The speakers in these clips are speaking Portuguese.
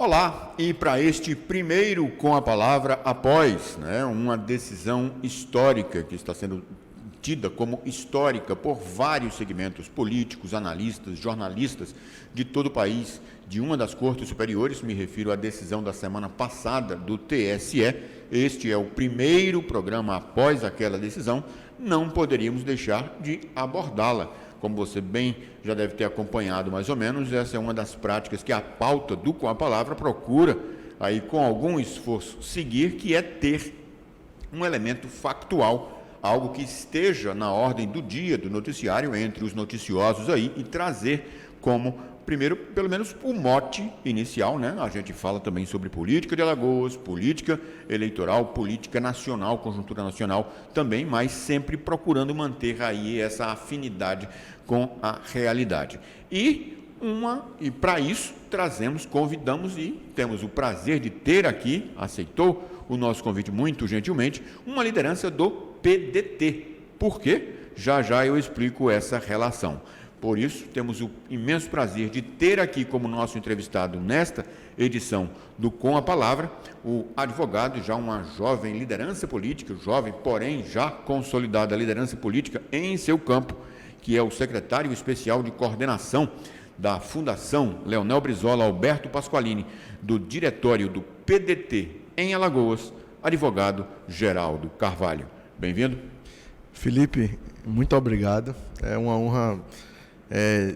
Olá, e para este primeiro com a palavra após, uma decisão histórica que está sendo tida como histórica por vários segmentos políticos, analistas, jornalistas de todo o país, de uma das cortes superiores, me refiro à decisão da semana passada do TSE. Este é o primeiro programa após aquela decisão, não poderíamos deixar de abordá-la. Como você bem já deve ter acompanhado mais ou menos, essa é uma das práticas que a pauta do Com a Palavra procura, aí com algum esforço, seguir, que é ter um elemento factual, algo que esteja na ordem do dia do noticiário, entre os noticiosos aí, e trazer como, primeiro, pelo menos o mote inicial, A gente fala também sobre política de Alagoas, política eleitoral, política nacional, conjuntura nacional também, mas sempre procurando manter aí essa afinidade com a realidade. E para isso convidamos e temos o prazer de ter aqui, aceitou o nosso convite muito gentilmente, uma liderança do PDT. Por quê? Já eu explico essa relação. Por isso, temos o imenso prazer de ter aqui como nosso entrevistado nesta edição do Com a Palavra, o advogado, já uma jovem liderança política, jovem, porém já consolidada liderança política em seu campo, que é o secretário especial de coordenação da Fundação Leonel Brizola Alberto Pasqualini, do diretório do PDT em Alagoas, advogado Geraldo Carvalho. Bem-vindo. Felipe, muito obrigado. É uma honra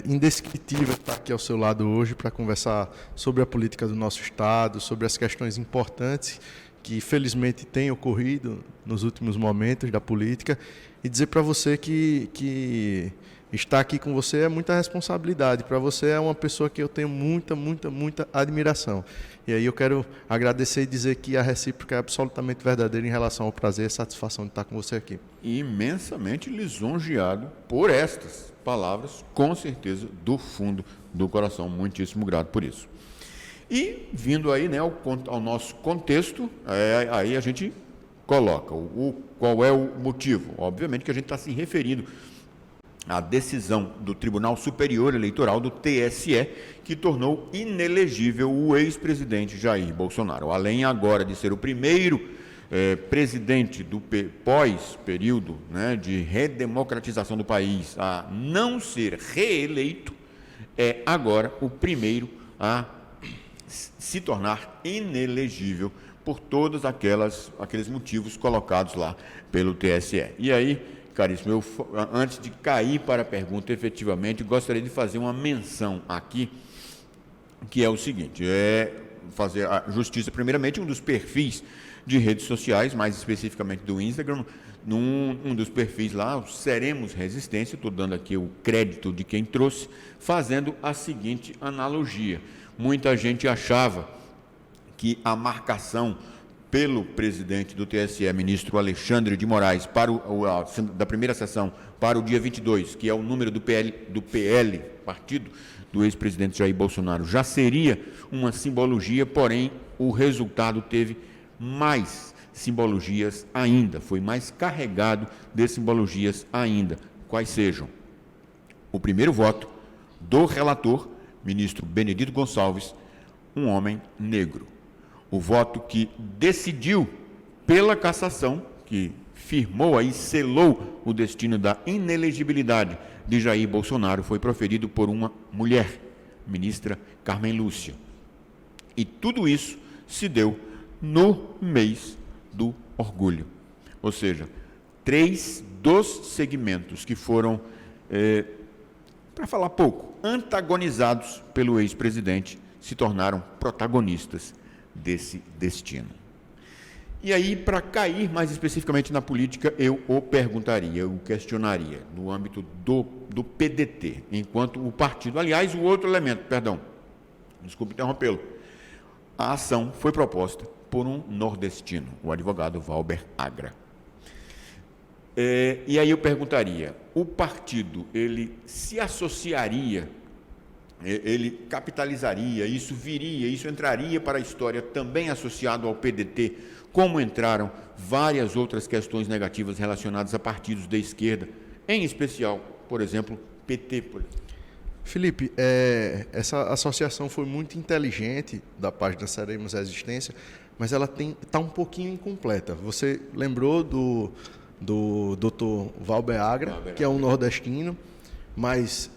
indescritível estar aqui ao seu lado hoje para conversar sobre a política do nosso Estado, sobre as questões importantes que felizmente têm ocorrido nos últimos momentos da política, e dizer para você que estar aqui com você é muita responsabilidade. Para você é uma pessoa que eu tenho muita admiração. E aí eu quero agradecer e dizer que a recíproca é absolutamente verdadeira em relação ao prazer e satisfação de estar com você aqui. Imensamente lisonjeado por estas palavras, com certeza, do fundo do coração. Muitíssimo grato por isso. E vindo aí, ao nosso contexto, aí a gente coloca qual é o motivo. Obviamente que a gente está se referindo à decisão do Tribunal Superior Eleitoral, do TSE, que tornou inelegível o ex-presidente Jair Bolsonaro. Além agora de ser o primeiro presidente do pós-período de redemocratização do país a não ser reeleito, é agora o primeiro a se tornar inelegível por todos aqueles motivos colocados lá pelo TSE. E aí, caríssimo, antes de cair para a pergunta, efetivamente, gostaria de fazer uma menção aqui, que é o seguinte, fazer a justiça, primeiramente, um dos perfis de redes sociais, mais especificamente do Instagram, um dos perfis lá, o Seremos Resistência, estou dando aqui o crédito de quem trouxe, fazendo a seguinte analogia. Muita gente achava que a marcação pelo presidente do TSE, ministro Alexandre de Moraes, da primeira sessão para o dia 22, que é o número do PL, partido do ex-presidente Jair Bolsonaro, já seria uma simbologia, porém o resultado teve mais simbologias ainda, foi mais carregado de simbologias ainda, quais sejam o primeiro voto do relator, ministro Benedito Gonçalves, um homem negro. O voto que decidiu pela cassação, que firmou aí, selou o destino da inelegibilidade de Jair Bolsonaro, foi proferido por uma mulher, ministra Carmen Lúcia. E tudo isso se deu no mês do orgulho. Ou seja, 3 dos segmentos que foram, para falar pouco, antagonizados pelo ex-presidente, se tornaram protagonistas desse destino. E aí, para cair mais especificamente na política, eu o perguntaria, eu o questionaria, no âmbito do PDT, enquanto o partido. Aliás, o outro elemento, desculpe interrompê-lo, a ação foi proposta por um nordestino, o advogado Valber Agra. E aí eu perguntaria, o partido, ele se associaria, ele capitalizaria, isso entraria para a história também associado ao PDT, como entraram várias outras questões negativas relacionadas a partidos de esquerda, em especial, por exemplo, PT. Felipe, essa associação foi muito inteligente da parte da Seremos Resistência, mas ela está um pouquinho incompleta. Você lembrou do Dr. Valber, que é um nordestino, mas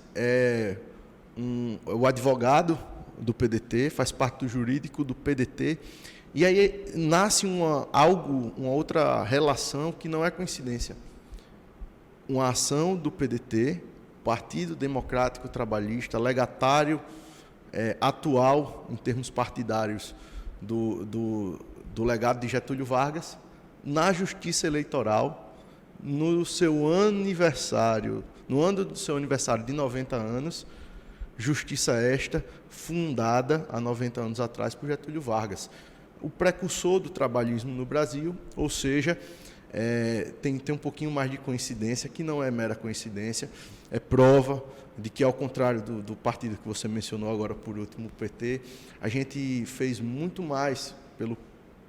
o advogado do PDT, faz parte do jurídico do PDT, e aí nasce uma outra relação que não é coincidência. Uma ação do PDT, Partido Democrático Trabalhista, legatário atual, em termos partidários, do legado de Getúlio Vargas, na Justiça Eleitoral, no ano do seu aniversário de 90 anos, justiça esta fundada há 90 anos atrás por Getúlio Vargas, o precursor do trabalhismo no Brasil, ou seja, tem um pouquinho mais de coincidência, que não é mera coincidência, é prova de que, ao contrário do partido que você mencionou agora por último, o PT, a gente fez muito mais pelo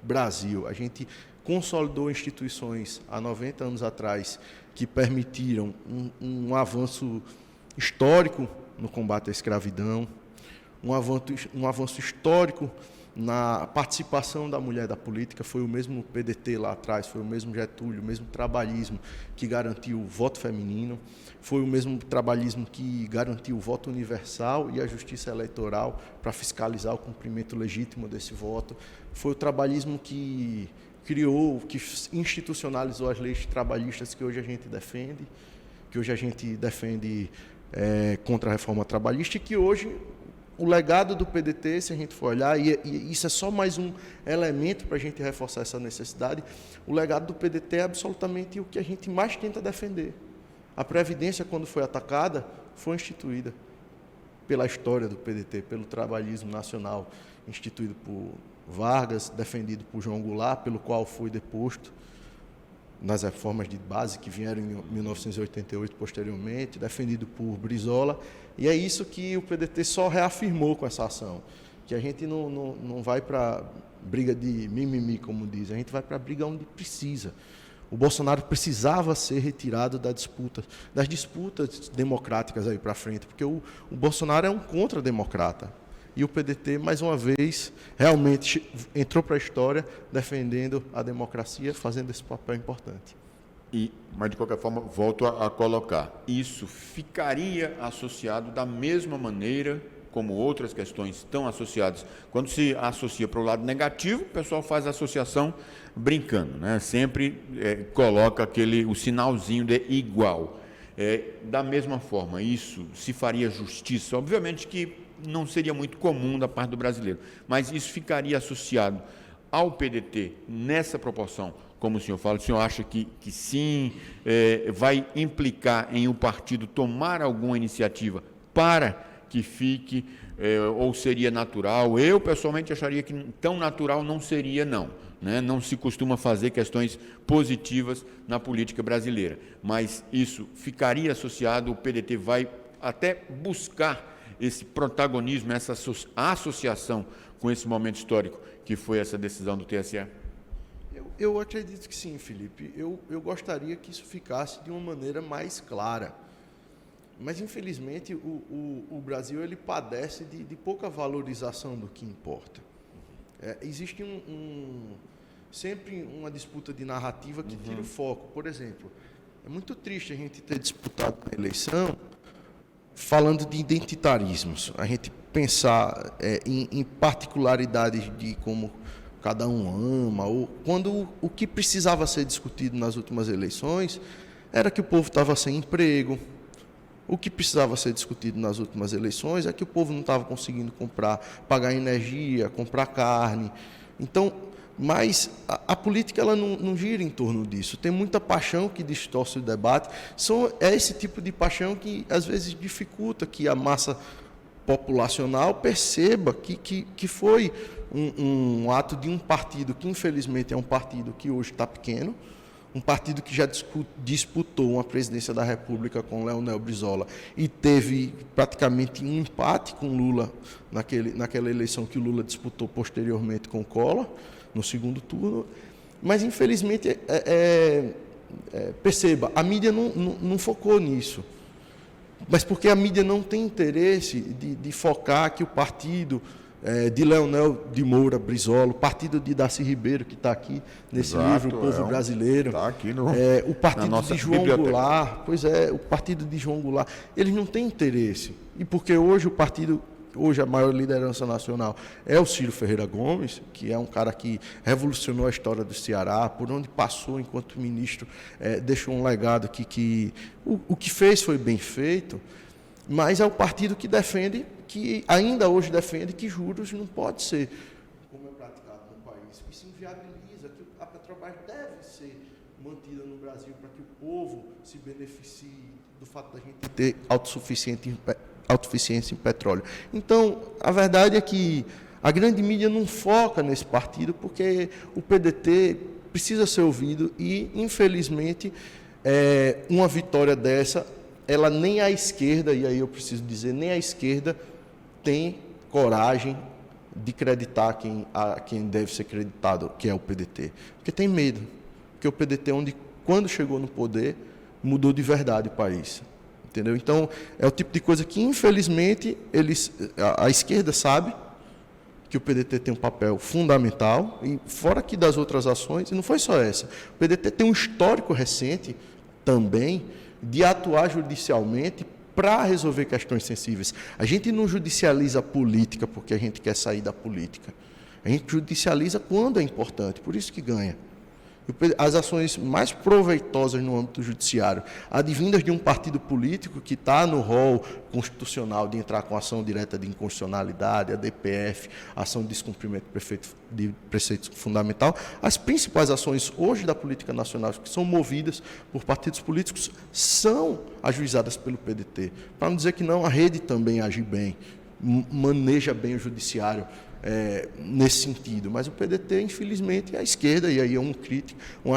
Brasil. A gente consolidou instituições há 90 anos atrás que permitiram um avanço histórico no combate à escravidão, um avanço histórico na participação da mulher da política. Foi o mesmo PDT lá atrás, foi o mesmo Getúlio, o mesmo trabalhismo que garantiu o voto feminino, foi o mesmo trabalhismo que garantiu o voto universal e a justiça eleitoral para fiscalizar o cumprimento legítimo desse voto, foi o trabalhismo que que institucionalizou as leis trabalhistas que hoje a gente defende, contra a reforma trabalhista, e que hoje o legado do PDT, se a gente for olhar, e isso é só mais um elemento para a gente reforçar essa necessidade, o legado do PDT é absolutamente o que a gente mais tenta defender. A Previdência, quando foi atacada, foi instituída pela história do PDT, pelo trabalhismo nacional, instituído por Vargas, defendido por João Goulart, pelo qual foi deposto nas reformas de base que vieram em 1988 posteriormente, defendido por Brizola, e é isso que o PDT só reafirmou com essa ação, que a gente não vai para briga de mimimi, como diz, a gente vai para a briga onde precisa. O Bolsonaro precisava ser retirado das disputas democráticas aí para frente, porque o Bolsonaro é um contra-democrata. E o PDT, mais uma vez, realmente entrou para a história defendendo a democracia, fazendo esse papel importante. Mas, de qualquer forma, volto a colocar, isso ficaria associado da mesma maneira como outras questões estão associadas. Quando se associa para o lado negativo, o pessoal faz a associação brincando, né? Sempre coloca o sinalzinho de igual. Da mesma forma, isso se faria justiça? Obviamente que não seria muito comum da parte do brasileiro, mas isso ficaria associado ao PDT nessa proporção, como o senhor fala. O senhor acha que sim, vai implicar em o partido tomar alguma iniciativa para que fique, ou seria natural? Eu, pessoalmente, acharia que tão natural não seria, não. Né? Não se costuma fazer questões positivas na política brasileira, mas isso ficaria associado, o PDT vai até buscar esse protagonismo, essa associação com esse momento histórico que foi essa decisão do TSE? Eu acredito que sim, Felipe. Eu gostaria que isso ficasse de uma maneira mais clara. Mas, infelizmente, o Brasil ele padece de pouca valorização do que importa. Existe sempre uma disputa de narrativa que tira o foco. Por exemplo, é muito triste a gente ter disputado a eleição falando de identitarismos, a gente pensar em particularidades de como cada um ama, ou quando o que precisava ser discutido nas últimas eleições era que o povo estava sem emprego. O que precisava ser discutido nas últimas eleições é que o povo não estava conseguindo pagar energia, comprar carne. Então, mas a política ela não gira em torno disso. Tem muita paixão que distorce o debate. É esse tipo de paixão que, às vezes, dificulta que a massa populacional perceba que foi um ato de um partido que, infelizmente, é um partido que hoje está pequeno, um partido que já disputou uma presidência da República com Leonel Brizola e teve praticamente um empate com Lula naquela eleição que o Lula disputou posteriormente com Collor, no segundo turno. Mas, infelizmente, perceba, a mídia não focou nisso. mas porque a mídia não tem interesse de focar que o partido de Leonel de Moura Brizola, o partido de Darcy Ribeiro, que está aqui nesse livro, O Povo Brasileiro, está aqui o partido de João Goulart, o partido de João Goulart, eles não têm interesse. E porque hoje a maior liderança nacional é o Ciro Ferreira Gomes, que é um cara que revolucionou a história do Ceará, por onde passou enquanto ministro, deixou um legado que o que fez foi bem feito, mas é o partido que defende, que ainda hoje defende que juros não pode ser como é praticado no país. Isso inviabiliza que a Petrobras deve ser mantida no Brasil para que o povo se beneficie do fato da gente ter autossuficiência em petróleo. Então, a verdade é que a grande mídia não foca nesse partido porque o PDT precisa ser ouvido e, infelizmente, uma vitória dessa, ela nem a esquerda, e aí eu preciso dizer, nem a esquerda tem coragem de acreditar quem deve ser acreditado, que é o PDT. Porque tem medo. Porque o PDT, quando chegou no poder, mudou de verdade o país. Entendeu? Então, é o tipo de coisa que, infelizmente, a esquerda sabe que o PDT tem um papel fundamental, e fora aqui das outras ações, e não foi só essa, o PDT tem um histórico recente também de atuar judicialmente para resolver questões sensíveis. A gente não judicializa a política porque a gente quer sair da política. A gente judicializa quando é importante, por isso que ganha. As ações mais proveitosas no âmbito judiciário, advindas de um partido político que está no rol constitucional de entrar com ação direta de inconstitucionalidade, a DPF, ação de descumprimento de preceito fundamental, as principais ações hoje da política nacional que são movidas por partidos políticos são ajuizadas pelo PDT. Para não dizer que não, a rede também age bem, maneja bem o judiciário, nesse sentido, mas o PDT, infelizmente, é a esquerda, e aí é uma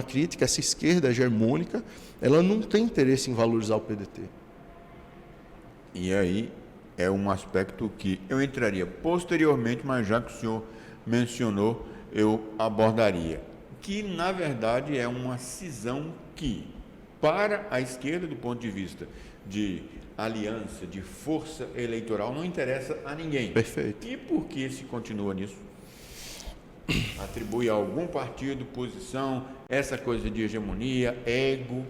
crítica, essa esquerda hegemônica, ela não tem interesse em valorizar o PDT. E aí é um aspecto que eu entraria posteriormente, mas já que o senhor mencionou, eu abordaria, que na verdade é uma cisão que, para a esquerda, do ponto de vista de aliança, de força eleitoral, não interessa a ninguém. Perfeito. E por que se continua nisso? Atribui a algum partido posição, essa coisa de hegemonia, ego.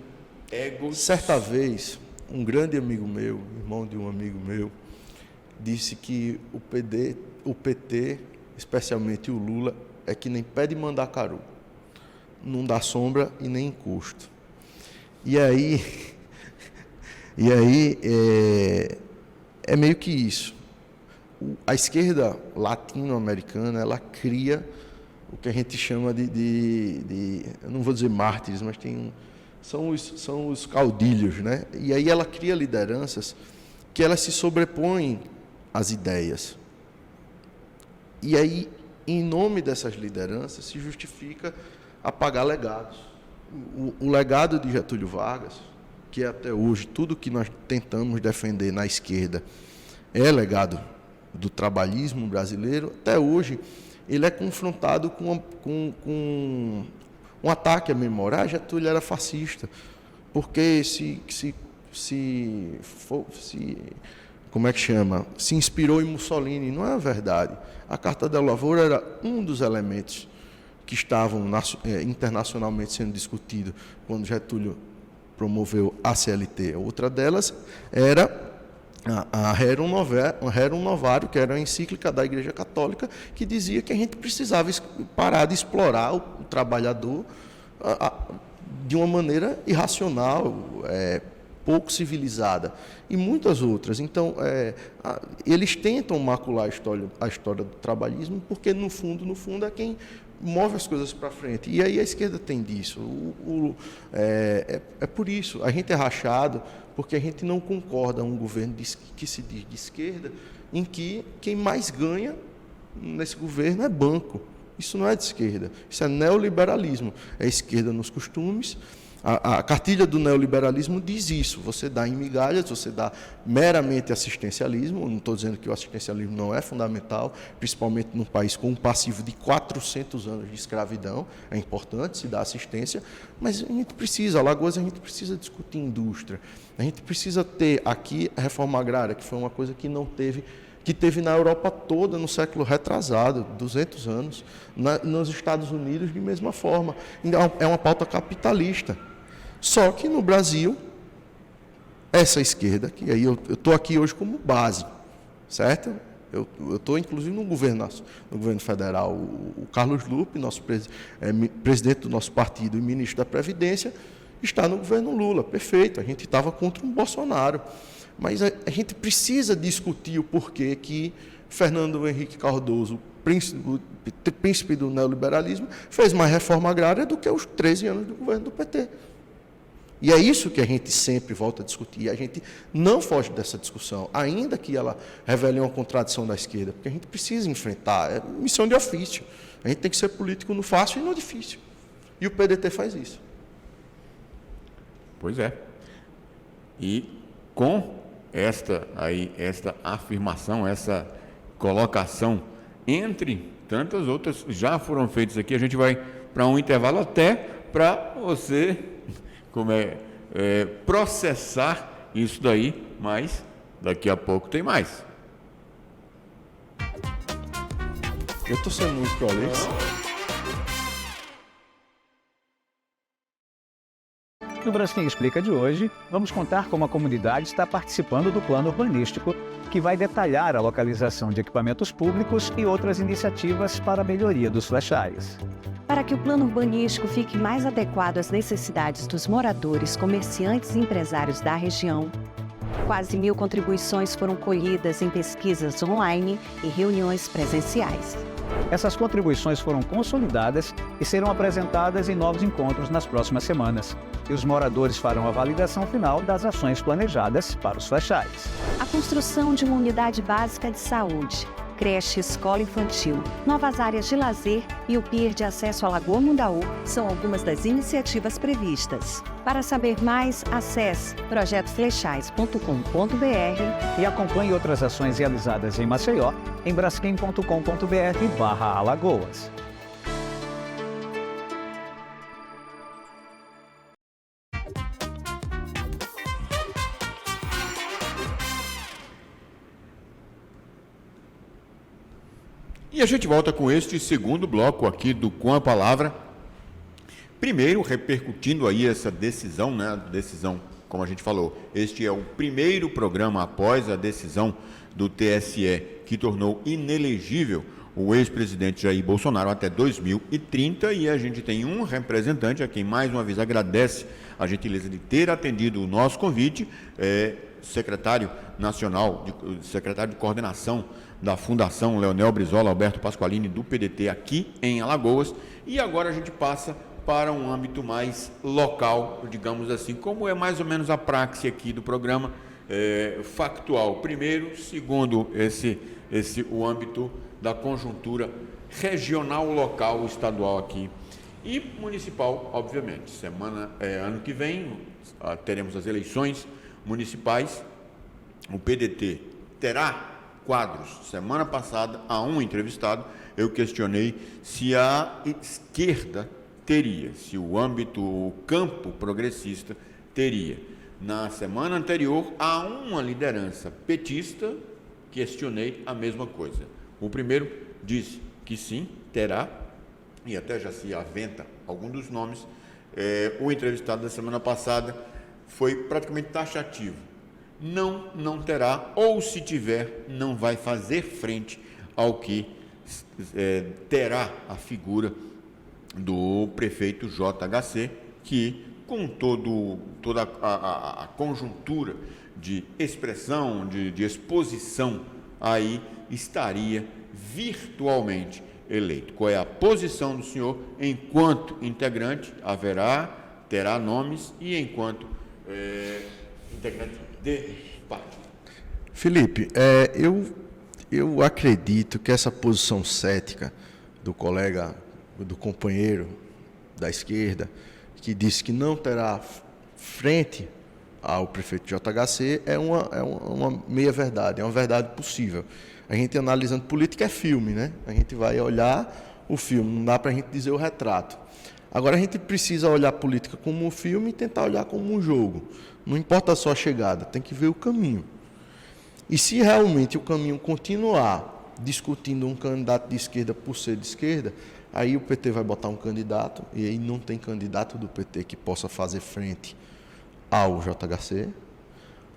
Certa vez, um grande amigo meu, irmão de um amigo meu, disse que o PT, especialmente o Lula, é que nem pé de mandacaru. Não dá sombra e nem encosto. E aí é meio que isso. A esquerda latino-americana, ela cria o que a gente chama eu não vou dizer mártires, mas são os caudilhos, né? E aí ela cria lideranças que elas se sobrepõem às ideias. E aí, em nome dessas lideranças, se justifica apagar legados. O legado de Getúlio Vargas, que até hoje tudo que nós tentamos defender na esquerda é legado do trabalhismo brasileiro, até hoje ele é confrontado com um ataque à memória. Getúlio era fascista, porque como é que chama? Se inspirou em Mussolini. Não é verdade. A Carta da Lavoura era um dos elementos que estavam internacionalmente sendo discutido quando Getúlio promoveu a CLT. Outra delas era a Rerum Novarum, que era a encíclica da Igreja Católica, que dizia que a gente precisava parar de explorar o trabalhador de uma maneira irracional, pouco civilizada, e muitas outras. Então, eles tentam macular a história do trabalhismo, porque, no fundo, é quem move as coisas para frente. E aí a esquerda tem disso. É por isso. A gente é rachado porque a gente não concorda com um governo que se diz de esquerda, em que quem mais ganha nesse governo é banco. Isso não é de esquerda. Isso é neoliberalismo. É esquerda nos costumes, A cartilha do neoliberalismo diz isso, você dá em migalhas, você dá meramente assistencialismo, não estou dizendo que o assistencialismo não é fundamental, principalmente num país com um passivo de 400 anos de escravidão, é importante se dar assistência, mas a gente precisa, Alagoas, a gente precisa discutir indústria, a gente precisa ter aqui a reforma agrária, que foi uma coisa que não teve, que teve na Europa toda no século retrasado, 200 anos, nos Estados Unidos de mesma forma, é uma pauta capitalista. Só que no Brasil, essa esquerda, que aí eu estou aqui hoje como base, certo? Eu estou, inclusive, no governo federal. O Carlos Lupe, nosso presidente do nosso partido e ministro da Previdência, está no governo Lula, perfeito. A gente estava contra um Bolsonaro. Mas a gente precisa discutir o porquê que Fernando Henrique Cardoso, príncipe do neoliberalismo, fez mais reforma agrária do que os 13 anos do governo do PT. E é isso que a gente sempre volta a discutir. A gente não foge dessa discussão, ainda que ela revele uma contradição da esquerda, porque a gente precisa enfrentar, é missão de ofício. A gente tem que ser político no fácil e no difícil. E o PDT faz isso. Pois é. E com esta afirmação, essa colocação, entre tantas outras já foram feitas aqui, a gente vai para um intervalo até para você processar isso daí, mas daqui a pouco tem mais. Eu estou sendo muito prolixo. No Braskem Explica de hoje, vamos contar como a comunidade está participando do plano urbanístico, que vai detalhar a localização de equipamentos públicos e outras iniciativas para a melhoria dos flechais. Para que o plano urbanístico fique mais adequado às necessidades dos moradores, comerciantes e empresários da região, quase 1.000 contribuições foram colhidas em pesquisas online e reuniões presenciais. Essas contribuições foram consolidadas e serão apresentadas em novos encontros nas próximas semanas. E os moradores farão a validação final das ações planejadas para os flechais. A construção de uma unidade básica de saúde, creche, escola infantil, novas áreas de lazer e o pier de acesso à Lagoa Mundaú são algumas das iniciativas previstas. Para saber mais, acesse projetoflechais.com.br e acompanhe outras ações realizadas em Maceió em braskem.com.br/Alagoas. E a gente volta com este segundo bloco aqui do Com a Palavra. Primeiro, repercutindo aí essa decisão, né? Decisão, como a gente falou, este é o primeiro programa após a decisão do TSE que tornou inelegível o ex-presidente Jair Bolsonaro até 2030, e a gente tem um representante a quem mais uma vez agradece a gentileza de ter atendido o nosso convite, secretário de coordenação da Fundação Leonel Brizola, Alberto Pasqualini, do PDT, aqui em Alagoas. E agora a gente passa para um âmbito mais local, digamos assim, como é mais ou menos a praxe aqui do programa, factual primeiro, segundo o âmbito da conjuntura regional, local, estadual aqui e municipal, obviamente. Ano que vem teremos as eleições municipais. O PDT terá quadros. Semana passada, a um entrevistado, eu questionei se a esquerda teria, se o campo progressista teria. Na semana anterior, a uma liderança petista, questionei a mesma coisa. O primeiro disse que sim, terá, e até já se aventa algum dos nomes. O entrevistado da semana passada foi praticamente taxativo. Não terá, ou se tiver, não vai fazer frente ao que terá a figura do prefeito JHC, que com toda a conjuntura de expressão, de exposição, aí estaria virtualmente eleito. Qual é a posição do senhor enquanto integrante? Terá nomes, e enquanto integrante de partido. Felipe, eu acredito que essa posição cética do colega, do companheiro da esquerda, que disse que não terá frente ao prefeito JHC, é uma meia-verdade, é uma verdade possível. A gente analisando política é filme, né? A gente vai olhar o filme, não dá para a gente dizer o retrato. Agora a gente precisa olhar a política como um filme e tentar olhar como um jogo. Não importa só a chegada, tem que ver o caminho. E se realmente o caminho continuar discutindo um candidato de esquerda por ser de esquerda, aí o PT vai botar um candidato, e aí não tem candidato do PT que possa fazer frente ao JHC.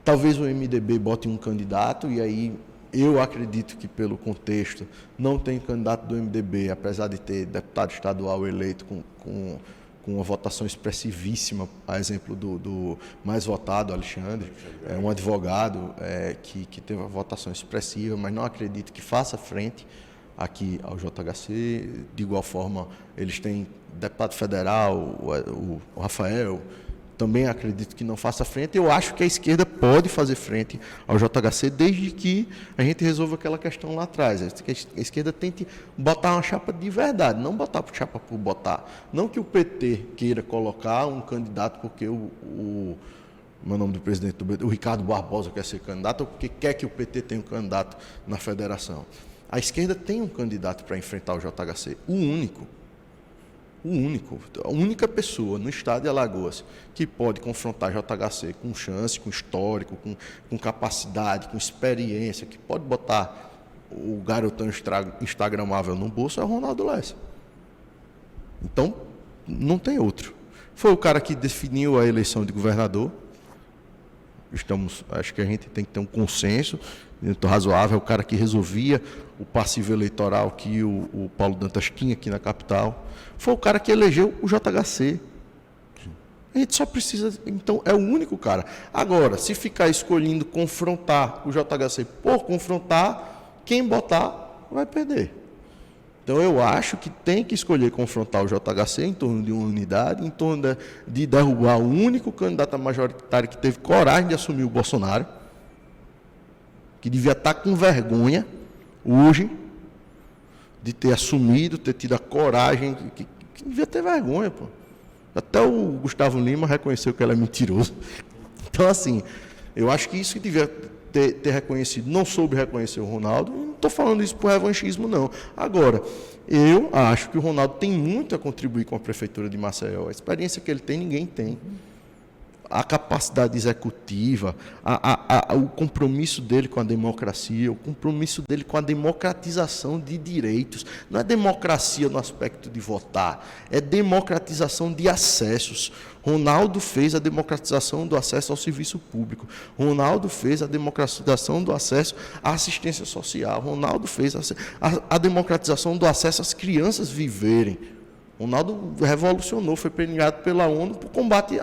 Talvez o MDB bote um candidato, e aí eu acredito que pelo contexto não tem candidato do MDB, apesar de ter deputado estadual eleito com uma votação expressivíssima, a exemplo do mais votado, Alexandre, um advogado que teve uma votação expressiva, mas não acredito que faça frente aqui ao JHC. De igual forma, eles têm deputado federal, o Rafael, também acredito que não faça frente. Eu acho que a esquerda pode fazer frente ao JHC desde que a gente resolva aquela questão lá atrás. Que a esquerda tente botar uma chapa de verdade, não botar chapa por botar. Não que o PT queira colocar um candidato porque o nome do presidente do PT, o Ricardo Barbosa, quer ser candidato, ou porque quer que o PT tenha um candidato na federação. A esquerda tem um candidato para enfrentar o JHC, a única pessoa no estado de Alagoas que pode confrontar JHC com chance, com histórico, com capacidade, com experiência, que pode botar o garotão instagramável no bolso, é o Ronaldo Lessa. Então, não tem outro. Foi o cara que definiu a eleição de governador. Acho que a gente tem que ter um consenso razoável, é o cara que resolvia o passivo eleitoral que o Paulo Dantas tinha aqui na capital. Foi o cara que elegeu o JHC. A gente só precisa... Então, é o único cara. Agora, se ficar escolhendo confrontar o JHC por confrontar, quem botar vai perder. Então, eu acho que tem que escolher confrontar o JHC em torno de uma unidade, em torno de derrubar o único candidato a majoritário que teve coragem de assumir o Bolsonaro, que devia estar com vergonha hoje de ter assumido, ter tido a coragem, que devia ter vergonha, pô. Até o Gustavo Lima reconheceu que ela é mentiroso. Então, assim, eu acho que isso que devia ter reconhecido, não soube reconhecer o Ronaldo. Não estou falando isso por revanchismo, não. Agora, eu acho que o Ronaldo tem muito a contribuir com a Prefeitura de Maceió. A experiência que ele tem, ninguém tem. A capacidade executiva, o compromisso dele com a democracia, o compromisso dele com a democratização de direitos. Não é democracia no aspecto de votar, é democratização de acessos. Ronaldo fez a democratização do acesso ao serviço público. Ronaldo fez a democratização do acesso à assistência social. Ronaldo fez a democratização do acesso às crianças viverem. Ronaldo revolucionou, foi premiado pela ONU por combate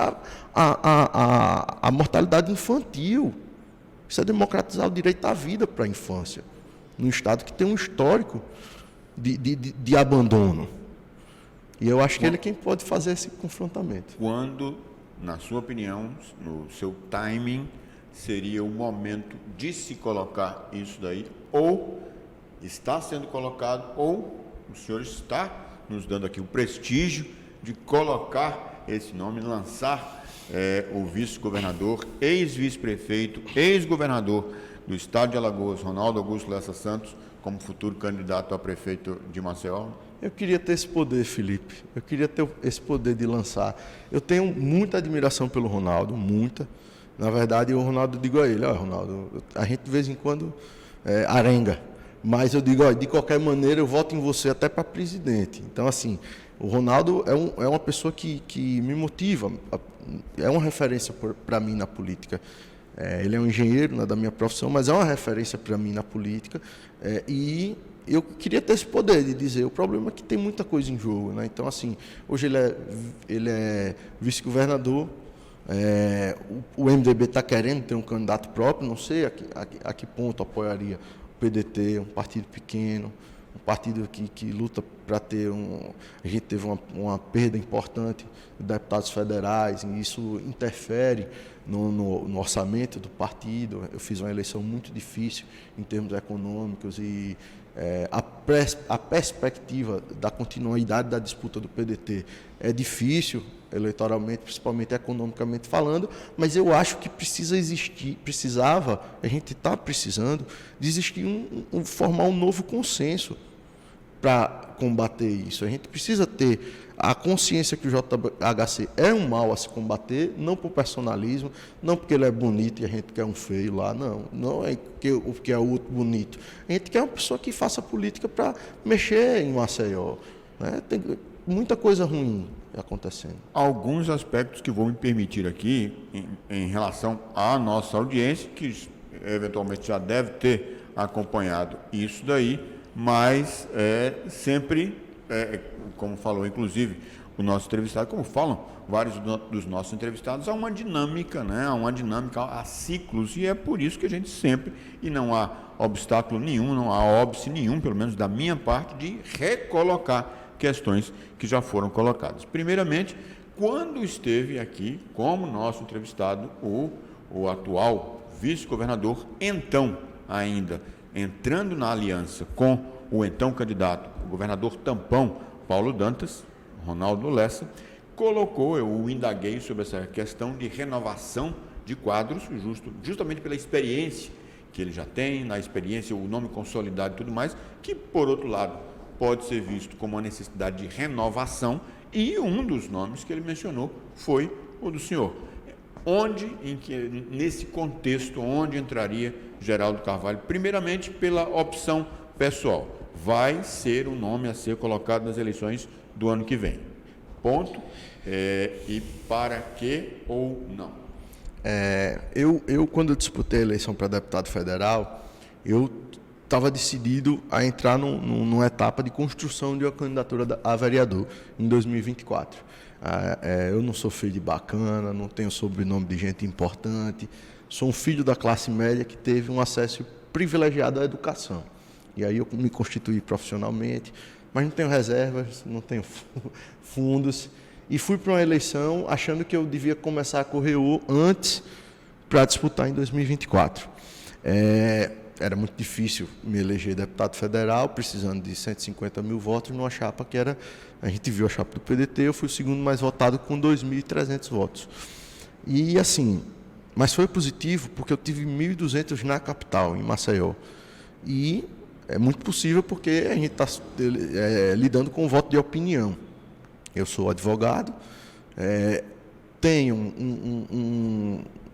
à mortalidade infantil. Isso é democratizar o direito à vida para a infância, num Estado que tem um histórico de abandono. E eu acho que ele é quem pode fazer esse confrontamento. Quando, na sua opinião, no seu timing, seria o momento de se colocar isso daí, ou está sendo colocado, ou o senhor está nos dando aqui o prestígio de colocar esse nome, lançar o vice-governador, ex-vice-prefeito, ex-governador do estado de Alagoas, Ronaldo Augusto Lessa Santos, como futuro candidato a prefeito de Maceió? Eu queria ter esse poder, Felipe. Eu queria ter esse poder de lançar. Eu tenho muita admiração pelo Ronaldo, muita. Na verdade, o Ronaldo, digo a ele, Ronaldo, a gente de vez em quando arenga. Mas eu digo, de qualquer maneira, eu voto em você até para presidente. Então, assim, o Ronaldo é uma pessoa que me motiva, é uma referência para mim na política. Ele é um engenheiro, da minha profissão, mas é uma referência para mim na política. E eu queria ter esse poder de dizer, o problema é que tem muita coisa em jogo, né? Então, assim, hoje ele é vice-governador, o MDB está querendo ter um candidato próprio, não sei a que ponto apoiaria o PDT, um partido pequeno, um partido que luta para ter A gente teve uma perda importante de deputados federais, e isso interfere no orçamento do partido. Eu fiz uma eleição muito difícil em termos econômicos e a perspectiva da continuidade da disputa do PDT é difícil, eleitoralmente, principalmente economicamente falando, mas eu acho que a gente está precisando de existir formar um novo consenso para combater isso. A gente precisa ter a consciência que o JHC é um mal a se combater, não por personalismo, não porque ele é bonito e a gente quer um feio lá, não é porque é o outro bonito. A gente quer uma pessoa que faça política para mexer em Maceió, né? Tem muita coisa ruim acontecendo. Alguns aspectos que vou me permitir aqui em relação à nossa audiência, que eventualmente já deve ter acompanhado isso daí, mas sempre, como falou inclusive o nosso entrevistado, como falam vários dos nossos entrevistados, há uma dinâmica, né? Há ciclos, e é por isso que a gente sempre, e não há obstáculo nenhum, não há óbice nenhum, pelo menos da minha parte, de recolocar questões que já foram colocadas. Primeiramente, quando esteve aqui como nosso entrevistado o atual vice-governador, então ainda entrando na aliança com o então candidato, o governador tampão, Paulo Dantas, Ronaldo Lessa, eu indaguei sobre essa questão de renovação de quadros, justamente pela experiência que ele já tem, na experiência, o nome consolidado e tudo mais, que, por outro lado, pode ser visto como uma necessidade de renovação, e um dos nomes que ele mencionou foi o do senhor. Nesse contexto, onde entraria Geraldo Carvalho? Primeiramente, pela opção pessoal. Vai ser o nome a ser colocado nas eleições do ano que vem. Ponto. E para que ou não? Eu, quando eu disputei a eleição para deputado federal, eu estava decidido a entrar numa etapa de construção de uma candidatura a vereador em 2024. Eu não sou filho de bacana, não tenho sobrenome de gente importante, sou um filho da classe média que teve um acesso privilegiado à educação. E aí eu me constituí profissionalmente, mas não tenho reservas, não tenho fundos, e fui para uma eleição achando que eu devia começar a correr antes para disputar em 2024. Era muito difícil me eleger deputado federal, precisando de 150 mil votos numa chapa que era... A gente viu a chapa do PDT, eu fui o segundo mais votado com 2.300 votos. E assim, mas foi positivo porque eu tive 1.200 na capital, em Maceió. E é muito possível porque a gente está lidando com o voto de opinião. Eu sou advogado, tenho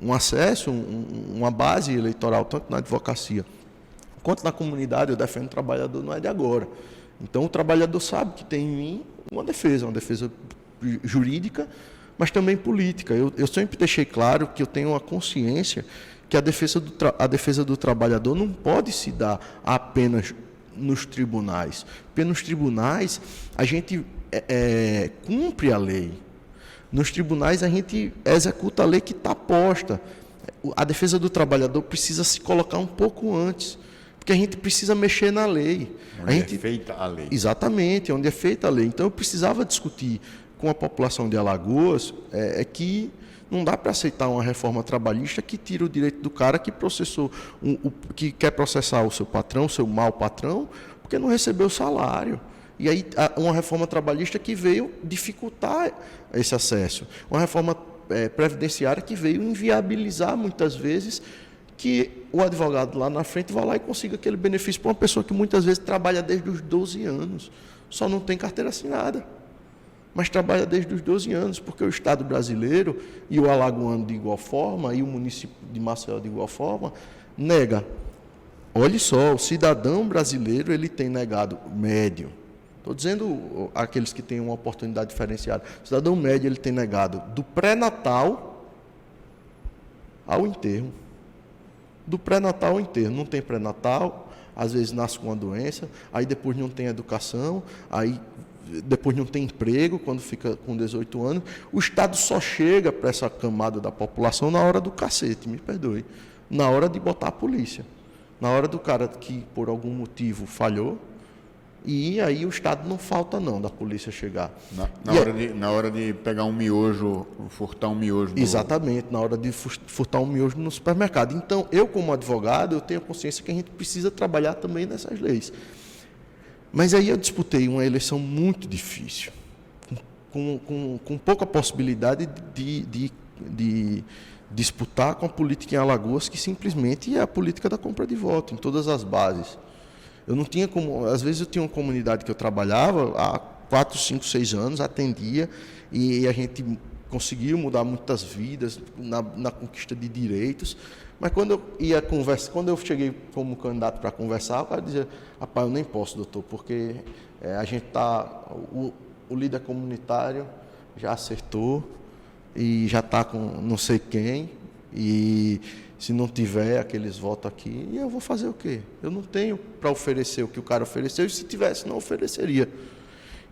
um acesso, uma base eleitoral, tanto na advocacia quanto na comunidade. Eu defendo o trabalhador, não é de agora. Então, o trabalhador sabe que tem em mim uma defesa jurídica, mas também política. Eu sempre deixei claro que eu tenho uma consciência que a defesa do trabalhador não pode se dar apenas nos tribunais. Porque nos tribunais a gente cumpre a lei. Nos tribunais a gente executa a lei que está posta. A defesa do trabalhador precisa se colocar um pouco antes, porque a gente precisa mexer na lei. É feita a lei. Exatamente, onde é feita a lei. Então eu precisava discutir com a população de Alagoas que não dá para aceitar uma reforma trabalhista que tira o direito do cara que que quer processar o seu patrão, o seu mau patrão, porque não recebeu salário. E aí, uma reforma trabalhista que veio dificultar esse acesso. Uma reforma previdenciária que veio inviabilizar, muitas vezes, que o advogado lá na frente vá lá e consiga aquele benefício para uma pessoa que muitas vezes trabalha desde os 12 anos. Só não tem carteira assinada, mas trabalha desde os 12 anos, porque o Estado brasileiro, e o alagoano de igual forma, e o município de Maceió de igual forma, nega. Olhe só, o cidadão brasileiro ele tem negado médio. Estou dizendo aqueles que têm uma oportunidade diferenciada. O cidadão médio ele tem negado do pré-natal ao enterro. Do pré-natal ao enterro. Não tem pré-natal, às vezes nasce com uma doença, aí depois não tem educação, aí depois não tem emprego quando fica com 18 anos. O Estado só chega para essa camada da população na hora do cacete, me perdoe, na hora de botar a polícia, na hora do cara que por algum motivo falhou. E aí o Estado não falta não, da polícia chegar. Na hora de pegar um miojo, furtar um miojo. Exatamente, na hora de furtar um miojo no supermercado. Então, eu como advogado, eu tenho a consciência que a gente precisa trabalhar também nessas leis. Mas aí eu disputei uma eleição muito difícil, com com pouca possibilidade de disputar com a política em Alagoas, que simplesmente é a política da compra de voto, em todas as bases. Eu não tinha como... Às vezes eu tinha uma comunidade que eu trabalhava há 4, 5, 6 anos, atendia, e a gente conseguiu mudar muitas vidas na conquista de direitos, mas quando eu ia conversar, quando eu cheguei como candidato para conversar, o cara dizia: rapaz, eu nem posso, doutor, porque a gente está... O líder comunitário já acertou e já está com não sei quem, e se não tiver aqueles votos aqui, eu vou fazer o quê? Eu não tenho para oferecer o que o cara ofereceu, e se tivesse, não ofereceria.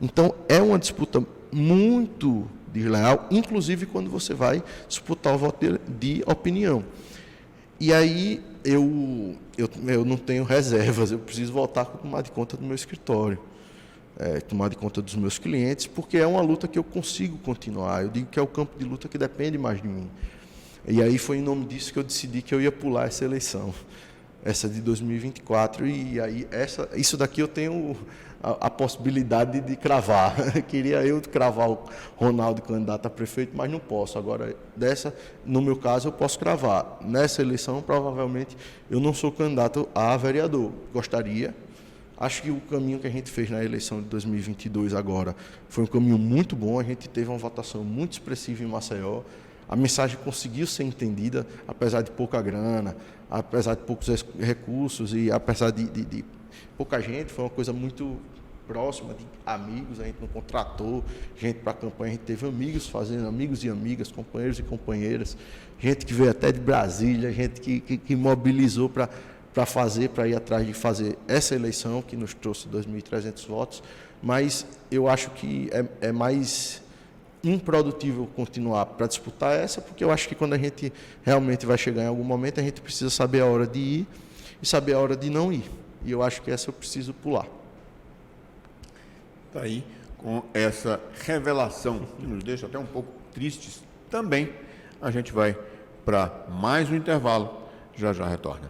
Então, é uma disputa muito desleal, inclusive quando você vai disputar o voto de opinião. E aí, eu não tenho reservas, eu preciso voltar a tomar de conta do meu escritório, tomar de conta dos meus clientes, porque é uma luta que eu consigo continuar. Eu digo que é o campo de luta que depende mais de mim. E aí foi em nome disso que eu decidi que eu ia pular essa eleição, essa de 2024, e aí isso daqui eu tenho a possibilidade de cravar. Queria eu cravar o Ronaldo candidato a prefeito, mas não posso. Agora, no meu caso, eu posso cravar. Nessa eleição, provavelmente, eu não sou candidato a vereador. Gostaria. Acho que o caminho que a gente fez na eleição de 2022 agora foi um caminho muito bom. A gente teve uma votação muito expressiva em Maceió. A mensagem conseguiu ser entendida, apesar de pouca grana, apesar de poucos recursos e apesar de pouca gente. Foi uma coisa muito próxima, de amigos. A gente não contratou gente para a campanha, a gente teve amigos fazendo, amigos e amigas, companheiros e companheiras, gente que veio até de Brasília, gente que mobilizou para ir atrás de fazer essa eleição, que nos trouxe 2.300 votos, mas eu acho que é mais improdutivo continuar para disputar essa, porque eu acho que quando a gente realmente vai chegar em algum momento, a gente precisa saber a hora de ir e saber a hora de não ir. E eu acho que essa eu preciso pular. Está aí, com essa revelação, que nos deixa até um pouco tristes também, a gente vai para mais um intervalo, já retorna.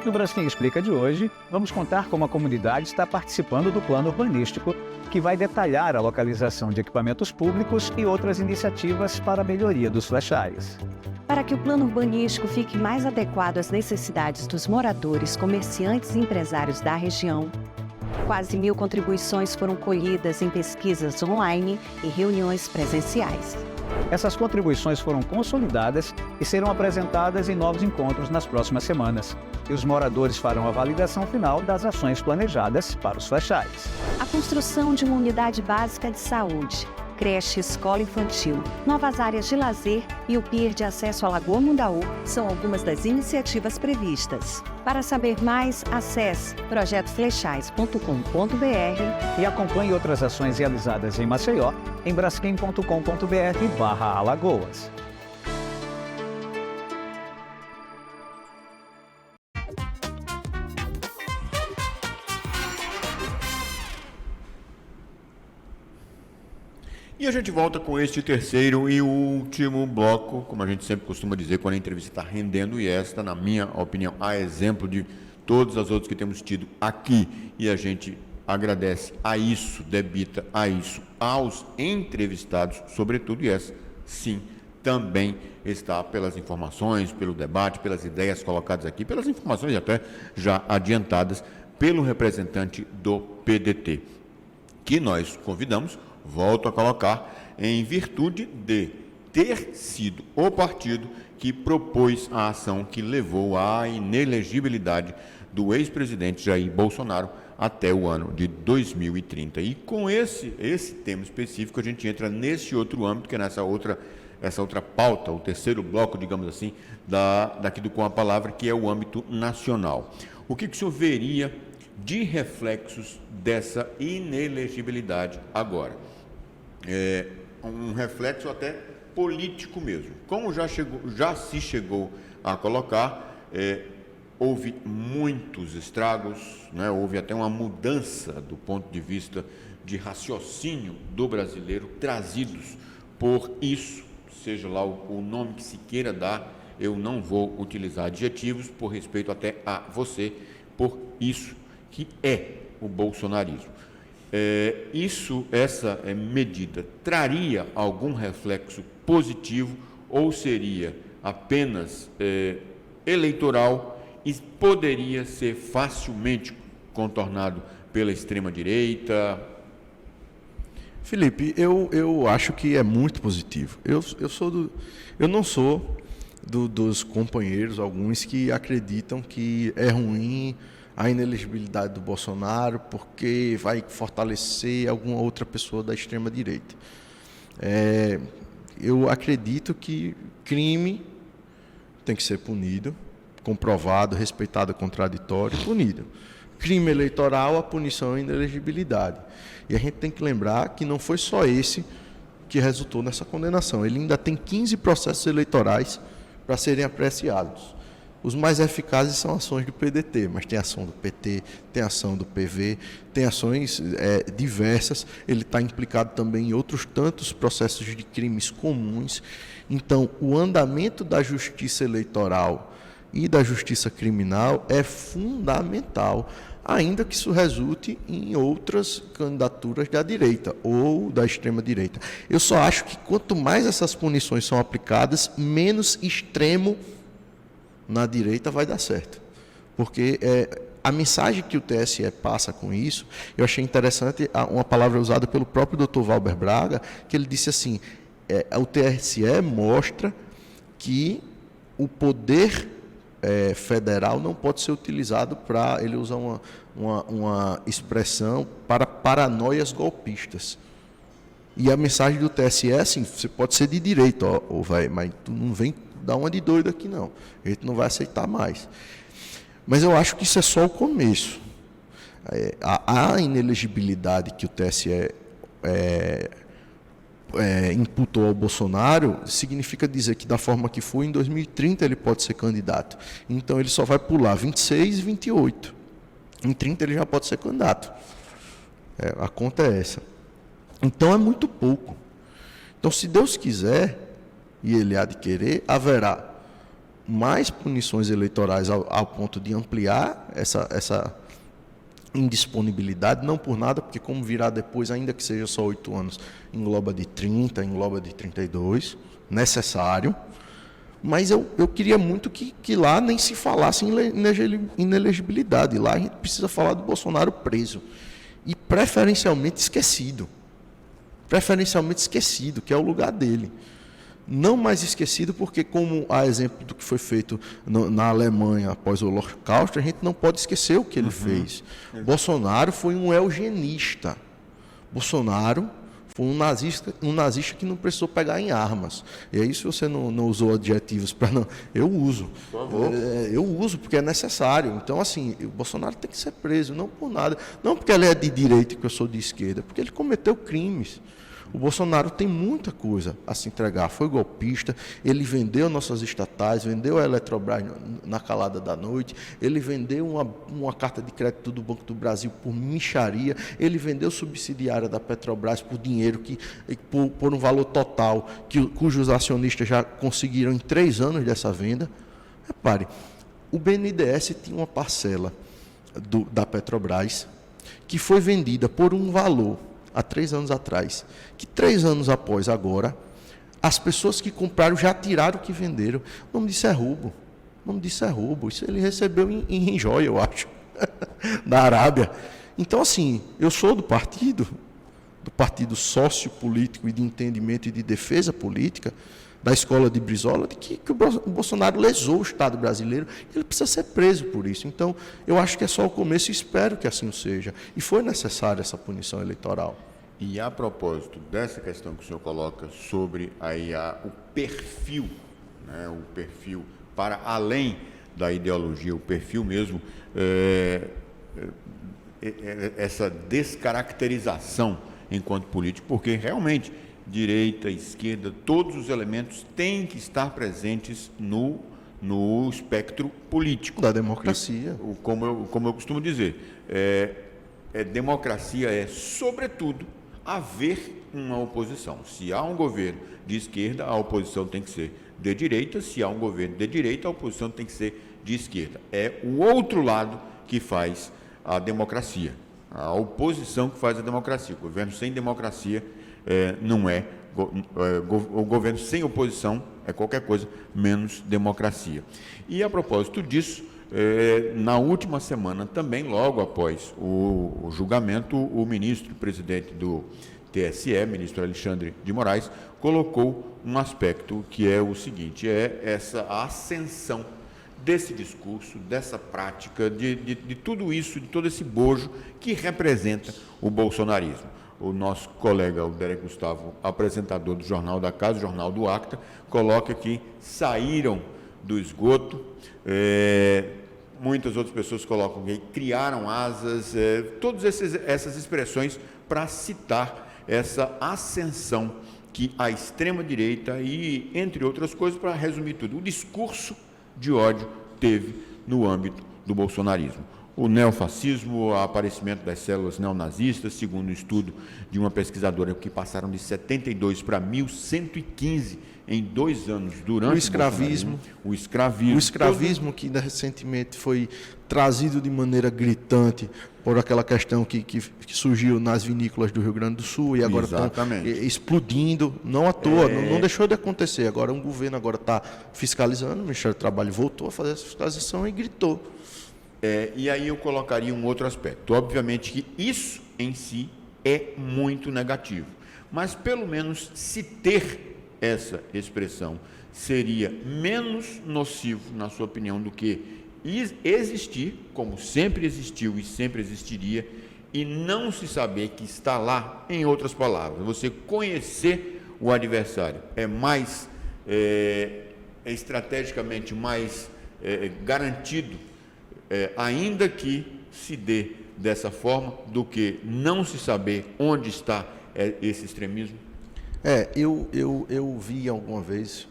No Braskem Explica de hoje, vamos contar como a comunidade está participando do plano urbanístico, que vai detalhar a localização de equipamentos públicos e outras iniciativas para a melhoria dos flechais. Para que o plano urbanístico fique mais adequado às necessidades dos moradores, comerciantes e empresários da região, quase 1.000 contribuições foram colhidas em pesquisas online e reuniões presenciais. Essas contribuições foram consolidadas e serão apresentadas em novos encontros nas próximas semanas. E os moradores farão a validação final das ações planejadas para os flechais. A construção de uma unidade básica de saúde, creche, escola infantil, novas áreas de lazer e o pier de acesso à Lagoa Mundaú são algumas das iniciativas previstas. Para saber mais, acesse projetoflechais.com.br e acompanhe outras ações realizadas em Maceió em braskem.com.br/Alagoas. E a gente volta com este terceiro e último bloco, como a gente sempre costuma dizer quando a entrevista está rendendo, e esta, na minha opinião, a exemplo de todas as outras que temos tido aqui, e a gente agradece a isso, debita a isso, aos entrevistados, sobretudo, e essa, sim, também está pelas informações, pelo debate, pelas ideias colocadas aqui, pelas informações até já adiantadas pelo representante do PDT, que nós convidamos, volto a colocar, em virtude de ter sido o partido que propôs a ação que levou à inelegibilidade do ex-presidente Jair Bolsonaro até o ano de 2030. E com esse tema específico, a gente entra nesse outro âmbito, que é essa outra pauta, o terceiro bloco, digamos assim, daqui do Com a Palavra, que é o âmbito nacional. O que o senhor veria de reflexos dessa inelegibilidade agora? Um reflexo até político mesmo. Como já se chegou a colocar, houve muitos estragos, né? Houve até uma mudança do ponto de vista de raciocínio do brasileiro, trazidos por isso, seja lá o nome que se queira dar, eu não vou utilizar adjetivos por respeito até a você, por isso que é o bolsonarismo. Essa medida traria algum reflexo positivo ou seria apenas eleitoral e poderia ser facilmente contornado pela extrema-direita? Felipe, eu acho que é muito positivo. Eu não sou dos companheiros, alguns que acreditam que é ruim a inelegibilidade do Bolsonaro porque vai fortalecer alguma outra pessoa da extrema-direita. Eu acredito que crime tem que ser punido, comprovado, respeitado, contraditório, punido. Crime eleitoral, a punição é a inelegibilidade. E a gente tem que lembrar que não foi só esse que resultou nessa condenação. Ele ainda tem 15 processos eleitorais para serem apreciados. Os mais eficazes são ações do PDT, mas tem ação do PT, tem ação do PV, tem ações diversas. Ele está implicado também em outros tantos processos de crimes comuns. Então, o andamento da justiça eleitoral e da justiça criminal é fundamental, ainda que isso resulte em outras candidaturas da direita ou da extrema-direita. Eu só acho que quanto mais essas punições são aplicadas, menos extremo na direita vai dar certo. Porque a mensagem que o TSE passa com isso, eu achei interessante uma palavra usada pelo próprio Dr. Valber Braga, que ele disse assim, o TSE mostra que o poder federal não pode ser utilizado para, ele usa uma expressão, para paranoias golpistas. E a mensagem do TSE é assim, você pode ser de direita, mas tu não vem dar uma de doido aqui não, a gente não vai aceitar mais. Mas eu acho que isso é só o começo. A inelegibilidade que o TSE imputou ao Bolsonaro significa dizer que da forma que foi, em 2030 ele pode ser candidato. Então ele só vai pular 26 e 28. Em 30 ele já pode ser candidato. A conta é essa. Então é muito pouco. Então, se Deus quiser, e Ele há de querer, haverá mais punições eleitorais ao ponto de ampliar essa indisponibilidade, não por nada, porque como virá depois, ainda que seja só 8 anos, engloba de 30, engloba de 32, necessário. Mas eu queria muito que lá nem se falasse em inelegibilidade. Lá a gente precisa falar do Bolsonaro preso. E preferencialmente esquecido. Preferencialmente esquecido, que é o lugar dele. Não mais esquecido porque, como a exemplo do que foi feito na Alemanha após o Holocausto, a gente não pode esquecer o que ele fez. Bolsonaro foi um eugenista. Bolsonaro foi um nazista que não precisou pegar em armas. E aí, se você não usou adjetivos para não... Eu uso. Por favor. Eu uso, porque é necessário. Então, assim, o Bolsonaro tem que ser preso, não por nada. Não porque ele é de direita e que eu sou de esquerda, porque ele cometeu crimes. O Bolsonaro tem muita coisa a se entregar. Foi golpista, ele vendeu nossas estatais, vendeu a Eletrobras na calada da noite, ele vendeu uma carta de crédito do Banco do Brasil por mixaria, ele vendeu subsidiária da Petrobras por dinheiro, por um valor total, cujos acionistas já conseguiram em 3 anos dessa venda. Repare, o BNDES tinha uma parcela da Petrobras que foi vendida por um valor há 3 anos atrás, que 3 anos após agora, as pessoas que compraram já tiraram o que venderam. O nome disso é roubo. O nome disso é roubo. Isso ele recebeu em joia, eu acho, da Arábia. Então, assim, eu sou do partido sociopolítico e de entendimento e de defesa política, da escola de Brizola, de que o Bolsonaro lesou o Estado brasileiro, ele precisa ser preso por isso. Então, eu acho que é só o começo e espero que assim seja. E foi necessária essa punição eleitoral. E a propósito dessa questão que o senhor coloca sobre o perfil, né, o perfil para além da ideologia, o perfil mesmo, essa descaracterização enquanto político, porque realmente direita, esquerda, todos os elementos têm que estar presentes no espectro político. Da democracia. Como eu costumo dizer, democracia é, sobretudo, haver uma oposição. Se há um governo de esquerda, a oposição tem que ser de direita. Se há um governo de direita, a oposição tem que ser de esquerda. É o outro lado que faz a democracia. A oposição que faz a democracia. O governo sem democracia não é. O governo sem oposição é qualquer coisa menos democracia. E a propósito disso, na última semana também, logo após o julgamento, o presidente do TSE, ministro Alexandre de Moraes, colocou um aspecto que é o seguinte: é essa ascensão desse discurso, dessa prática, de tudo isso, de todo esse bojo que representa o bolsonarismo. O nosso colega, o Derek Gustavo, apresentador do Jornal da Casa, Jornal do Acta, coloca que saíram do esgoto, muitas outras pessoas colocam que criaram asas, todas essas expressões para citar essa ascensão que a extrema-direita e, entre outras coisas, para resumir tudo, o discurso de ódio teve no âmbito do bolsonarismo. O neofascismo, o aparecimento das células neonazistas, segundo um estudo de uma pesquisadora, que passaram de 72 para 1.115 em 2 anos durante o escravismo. O escravismo que recentemente foi trazido de maneira gritante por aquela questão que surgiu nas vinícolas do Rio Grande do Sul e agora estão explodindo, não à toa, não deixou de acontecer. Agora o governo está fiscalizando, o Ministério do Trabalho voltou a fazer essa fiscalização e gritou. E aí eu colocaria um outro aspecto. Obviamente que isso em si é muito negativo, mas pelo menos se ter essa expressão seria menos nocivo, na sua opinião, do que existir, como sempre existiu e sempre existiria, e não se saber que está lá. Em outras palavras, você conhecer o adversário é mais estrategicamente mais garantido, ainda que se dê dessa forma, do que não se saber onde está esse extremismo? Eu vi alguma vez,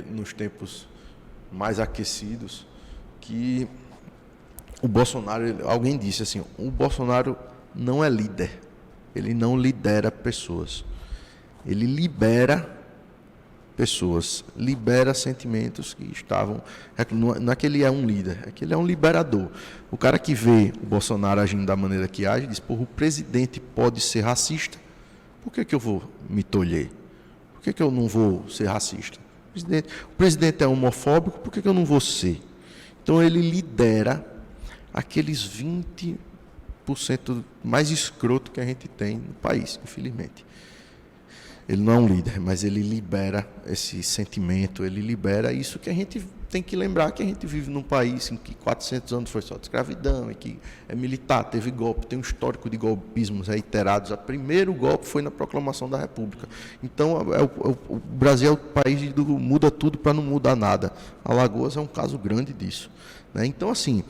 nos tempos mais aquecidos, que o Bolsonaro, alguém disse assim, o Bolsonaro não é líder, ele não lidera pessoas, ele libera pessoas, libera sentimentos que estavam, não é que ele é um líder, é que ele é um liberador. O cara que vê o Bolsonaro agindo da maneira que age, diz, o presidente pode ser racista, por que eu vou me tolher? Por que eu não vou ser racista? O presidente é homofóbico, por que eu não vou ser? Então ele lidera aqueles 20% mais escroto que a gente tem no país, infelizmente. Ele não é um líder, mas ele libera esse sentimento, ele libera isso que a gente tem que lembrar, que a gente vive num país em que 400 anos foi só de escravidão, e que é militar, teve golpe, tem um histórico de golpismos reiterados. O primeiro golpe foi na proclamação da República. Então, o Brasil é o país do muda tudo para não mudar nada. Alagoas é um caso grande disso, né? Então, assim,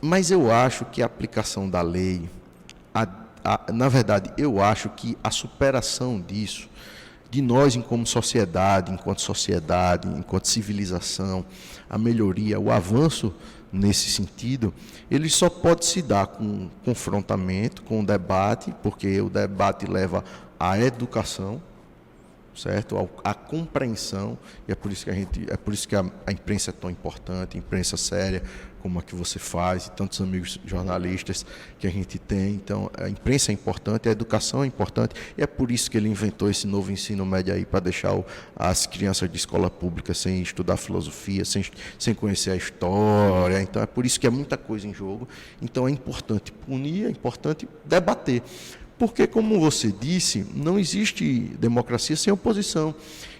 mas eu acho que a aplicação da lei, na verdade, eu acho que a superação disso, de nós como sociedade, enquanto civilização, a melhoria, o avanço nesse sentido, ele só pode se dar com confrontamento, com debate, porque o debate leva à educação, certo? A compreensão, e é por isso que a imprensa é tão importante, a imprensa séria, como a que você faz, e tantos amigos jornalistas que a gente tem. Então, a imprensa é importante, a educação é importante, e é por isso que ele inventou esse novo ensino médio aí, para deixar as crianças de escola pública sem estudar filosofia, sem conhecer a história. Então, é por isso que é muita coisa em jogo. Então, é importante punir, é importante debater. Porque, como você disse, não existe democracia sem oposição.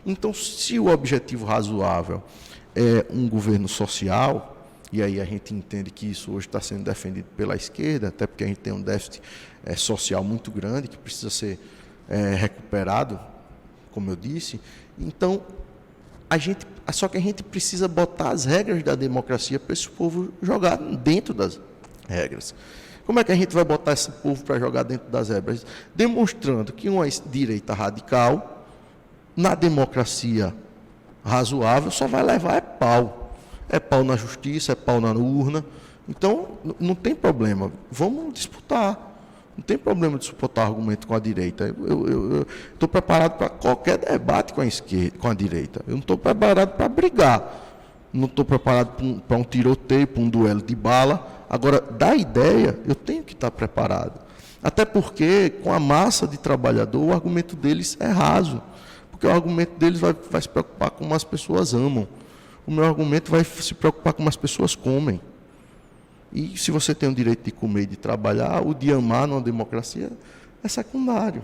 Então, se o objetivo razoável é um governo social, e aí a gente entende que isso hoje está sendo defendido pela esquerda, até porque a gente tem um déficit social muito grande, que precisa ser recuperado, como eu disse. Então, só que a gente precisa botar as regras da democracia para esse povo jogar dentro das regras. Como é que a gente vai botar esse povo para jogar dentro das regras? Demonstrando que uma direita radical, na democracia razoável, só vai levar pau. É pau na justiça, é pau na urna. Então, não tem problema. Vamos disputar. Não tem problema de suportar argumento com a direita. Eu estou preparado para qualquer debate com a esquerda, com a direita. Eu não estou preparado para brigar. Não estou preparado para um tiroteio, para um duelo de bala. Agora, da ideia, eu tenho que estar preparado. Até porque, com a massa de trabalhador, o argumento deles é raso. Porque o argumento deles vai se preocupar com como as pessoas amam. O meu argumento vai se preocupar com como as pessoas comem. E se você tem o direito de comer e de trabalhar, o de amar numa democracia é secundário.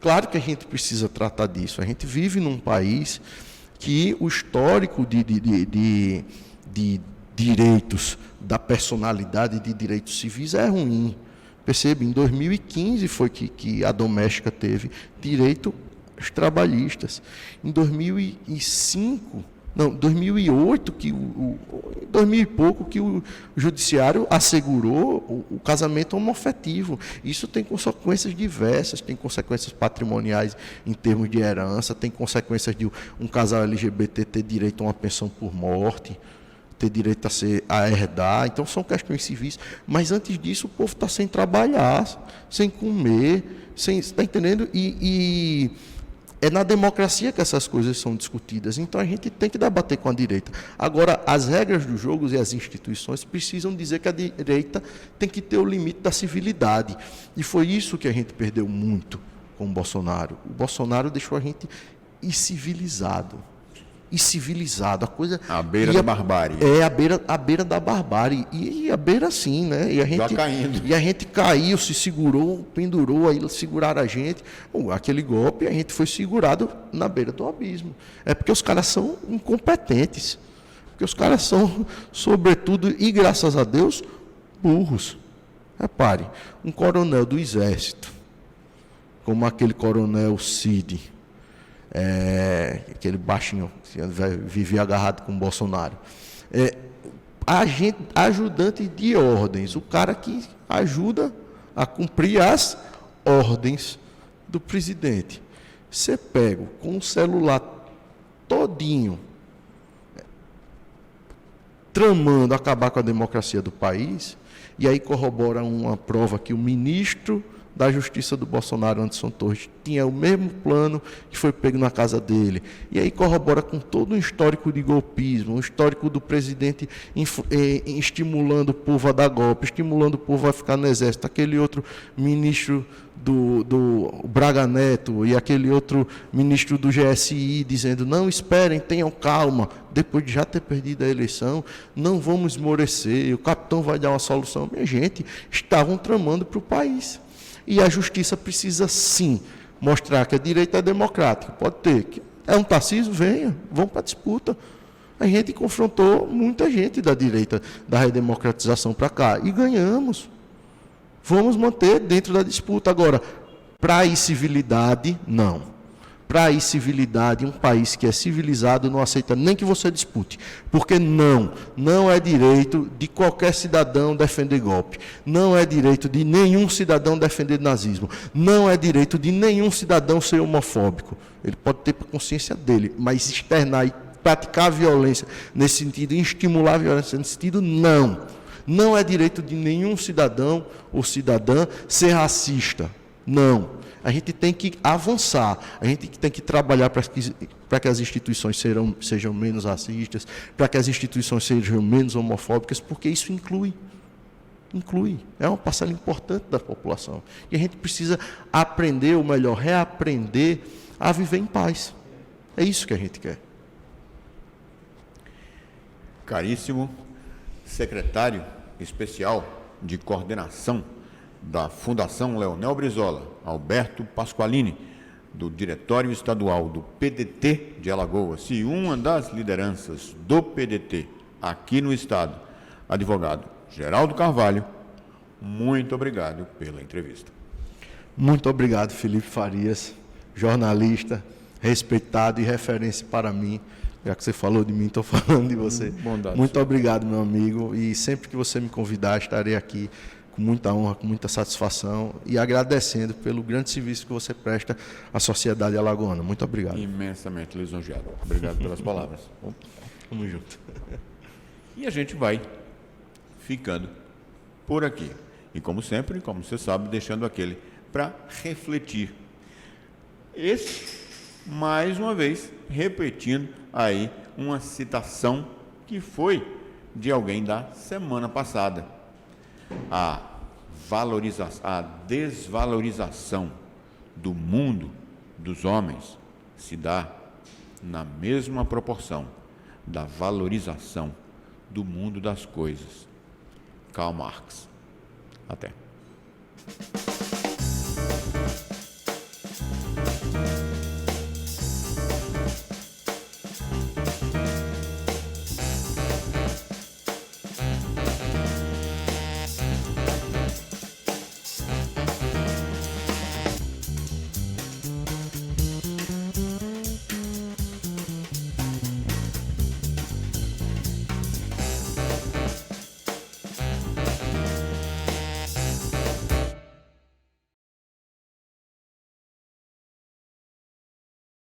Claro que a gente precisa tratar disso. A gente vive num país que o histórico de direitos, da personalidade de direitos civis é ruim. Percebe? Em 2015 foi que a doméstica teve direitos trabalhistas. Em 2008, 2000 e pouco, que o judiciário assegurou o casamento homoafetivo. Isso tem consequências diversas, tem consequências patrimoniais em termos de herança, tem consequências de um casal LGBT ter direito a uma pensão por morte, ter direito a herdar. Então, são questões civis. Mas, antes disso, o povo está sem trabalhar, sem comer, está entendendo? E é na democracia que essas coisas são discutidas. Então, a gente tem que debater com a direita. Agora, as regras do jogo e as instituições precisam dizer que a direita tem que ter o limite da civilidade. E foi isso que a gente perdeu muito com o Bolsonaro. O Bolsonaro deixou a gente incivilizado. A coisa... À beira da barbárie. À beira da barbárie. E à beira, sim, né? E a gente, já caindo. E a gente caiu, se segurou, pendurou, aí seguraram a gente. Aquele golpe, a gente foi segurado na beira do abismo. É porque os caras são incompetentes. Porque os caras são, sobretudo, e graças a Deus, burros. Repare, um coronel do Exército, como aquele coronel Cid, aquele baixinho que vivia agarrado com o Bolsonaro, ajudante de ordens, o cara que ajuda a cumprir as ordens do presidente. Você pega com o celular todinho, tramando acabar com a democracia do país, e aí corrobora uma prova que o ministro da Justiça do Bolsonaro, Anderson Torres, tinha o mesmo plano que foi pego na casa dele. E aí corrobora com todo um histórico de golpismo, um histórico do presidente estimulando o povo a dar golpe, estimulando o povo a ficar no exército. Aquele outro ministro do Braga Neto e aquele outro ministro do GSI dizendo, não, esperem, tenham calma, depois de já ter perdido a eleição, não vamos esmorecer, o capitão vai dar uma solução. Minha gente, estavam tramando para o país. E a justiça precisa, sim, mostrar que a direita é democrática. Pode ter. É um Tarcísio? Venha, vamos para a disputa. A gente confrontou muita gente da direita, da redemocratização para cá, e ganhamos. Vamos manter dentro da disputa. Agora, para a incivilidade, não. Para a incivilidade, um país que é civilizado não aceita nem que você dispute. Porque não é direito de qualquer cidadão defender golpe. Não é direito de nenhum cidadão defender nazismo. Não é direito de nenhum cidadão ser homofóbico. Ele pode ter a consciência dele, mas externar e praticar a violência nesse sentido, estimular a violência nesse sentido, não. Não é direito de nenhum cidadão ou cidadã ser racista. Não. A gente tem que avançar, a gente tem que trabalhar para que as instituições sejam menos racistas, para que as instituições sejam menos homofóbicas, porque isso inclui. É uma parcela importante da população. E a gente precisa aprender, ou melhor, reaprender a viver em paz. É isso que a gente quer. Caríssimo secretário especial de coordenação da Fundação Leonel Brizola, Alberto Pasqualini, do Diretório Estadual do PDT de Alagoas, e uma das lideranças do PDT aqui no Estado, advogado Geraldo Carvalho, muito obrigado pela entrevista. Muito obrigado, Felipe Farias, jornalista, respeitado e referência para mim. Já que você falou de mim, estou falando de você. Bondade. Muito obrigado, meu amigo, e sempre que você me convidar, estarei aqui com muita honra, com muita satisfação e agradecendo pelo grande serviço que você presta à sociedade alagoana. Muito obrigado. Imensamente lisonjeado. Obrigado pelas palavras. Tamo junto. E a gente vai ficando por aqui. E como sempre, como você sabe, deixando aquele para refletir. Esse, mais uma vez, repetindo aí uma citação que foi de alguém da semana passada. A desvalorização do mundo dos homens se dá na mesma proporção da valorização do mundo das coisas. Karl Marx. Até.